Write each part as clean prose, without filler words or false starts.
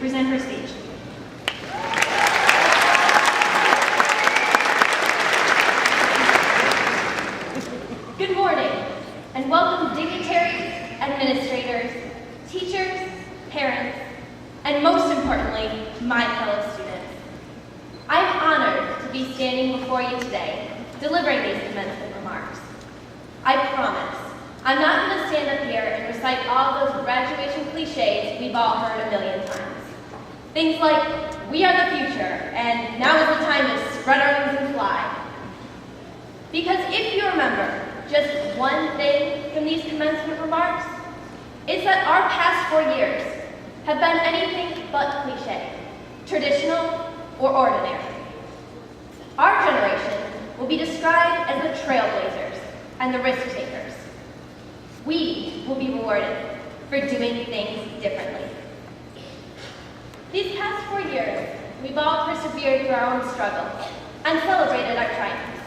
present her speech. Good morning, and welcome dignitaries, administrators, teachers, parents, and most importantly, my fellow students. I'm honored to be standing before you today, delivering these commencement remarks. I promise, I'm not going to stand up here and recite all those graduation cliches we've all heard a million times. Things like, we are the future, and now is the time to spread our wings and fly. Because if you remember just one thing from these commencement remarks, it's that our past 4 years have been anything but cliche, traditional, or ordinary. Our generation will be described as the trailblazers and the risk takers. We will be rewarded for doing things differently. These past 4 years, we've all persevered through our own struggles and celebrated our triumphs.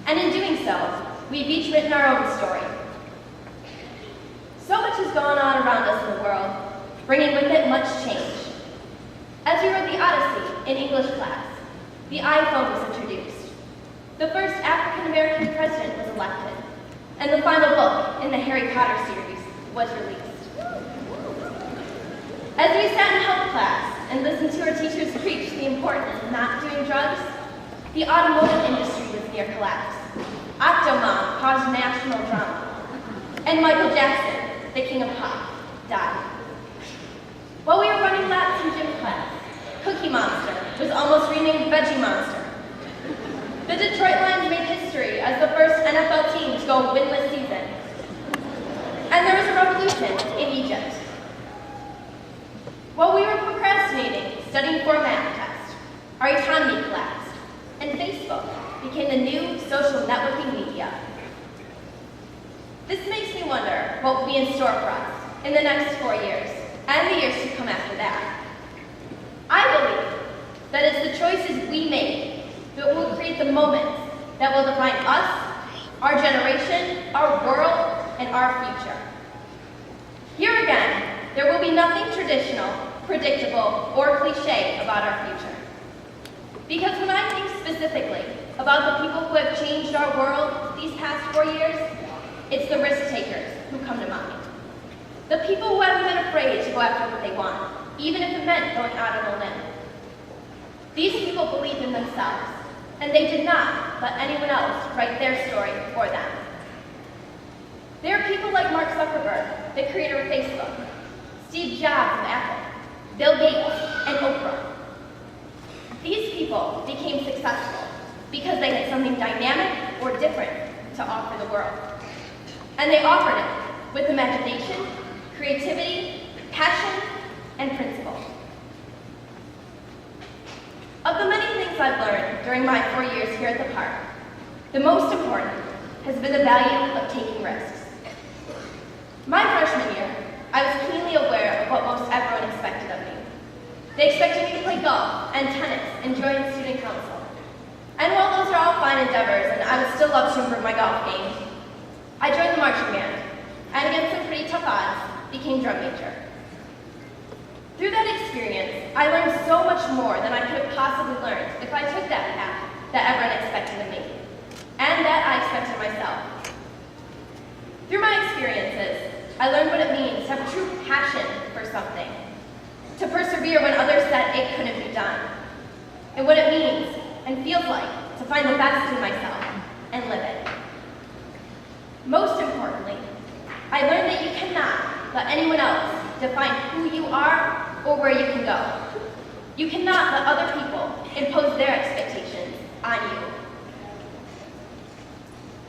And in doing so, we've each written our own story. So much has gone on around us in the world, bringing with it much change. As we read the Odyssey in English class, the iPhone was introduced. The first African-American president was elected, and the final book in the Harry Potter series was released. As we sat in health class and listened to our teachers preach the importance of not doing drugs, the automotive industry was near collapse. Octomom caused national drama, and Michael Jackson, the king of pop, died. While we were running laps in gym class, Cookie Monster was almost renamed Veggie Monster. The Detroit Lions made history as the first NFL team to go winless season. And there was a revolution in Egypt. While we were procrastinating, studying for a math test, our economy collapsed, and Facebook became the new social networking media. This makes me wonder what will be in store for us in the next 4 years, and the years to come after that. I believe that it's the choices we make that will create the moments that will define us, our generation, our world, and our future. Here again, there will be nothing traditional, predictable, or cliche about our future. Because when I think specifically about the people who have changed our world these past 4 years, it's the risk takers who come to mind. The people who haven't been afraid to go after what they want, even if it meant going out on a limb. These people believe in themselves, and they did not let anyone else write their story for them. There are people like Mark Zuckerberg, the creator of Facebook, Steve Jobs of Apple, Bill Gates, and Oprah. These people became successful because they had something dynamic or different to offer the world. And they offered it with imagination, creativity, passion, and principle. Of the many things I've learned during my 4 years here at the park, the most important has been the value of taking risks. My freshman year, I was keenly aware of what most everyone expected of me. They expected me to play golf and tennis and join student council. And while those are all fine endeavors and I would still love to improve my golf game, I joined the marching band, and against some pretty tough odds, became drum major. Through that experience, I learned so much more than I could have possibly learned if I took that path that everyone expected of me, and that I expected myself. Through my experiences, I learned what it means to have true passion for something, to persevere when others said it couldn't be done, and what it means and feels like to find the best in myself and live it. Most importantly, I learned that you cannot let anyone else define who you are or where you can go. You cannot let other people impose their expectations on you.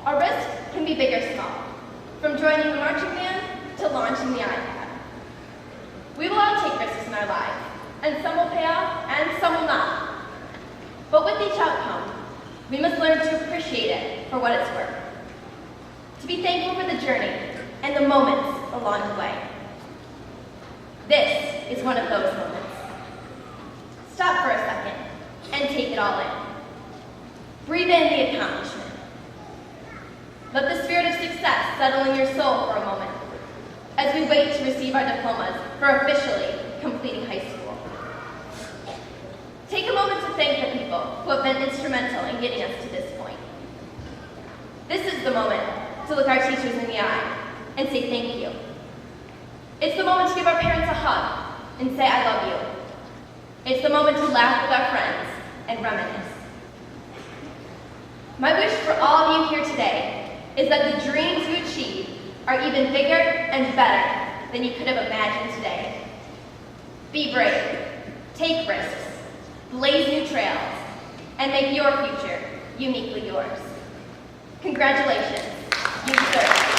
Our risk can be big or small, from joining the marching band to launching the iPad. We will all take risks in our lives, and some will pay off and some will not. But with each outcome, we must learn to appreciate it for what it's worth. To be thankful for the journey and the moments along the way. This is one of those moments. Stop for a second and take it all in. Breathe in the accomplishment. Let the spirit of success settle in your soul for a moment as we wait to receive our diplomas for officially completing high school. Take a moment to thank the people who have been instrumental in getting us to this point. This is the moment to look our teachers in the eye and say thank you. It's the moment to give our parents a hug and say I love you. It's the moment to laugh with our friends and reminisce. My wish for all of you here today is that the dreams you achieve are even bigger and better than you could have imagined today. Be brave, take risks, blaze new trails, and make your future uniquely yours. Congratulations, you deserve it.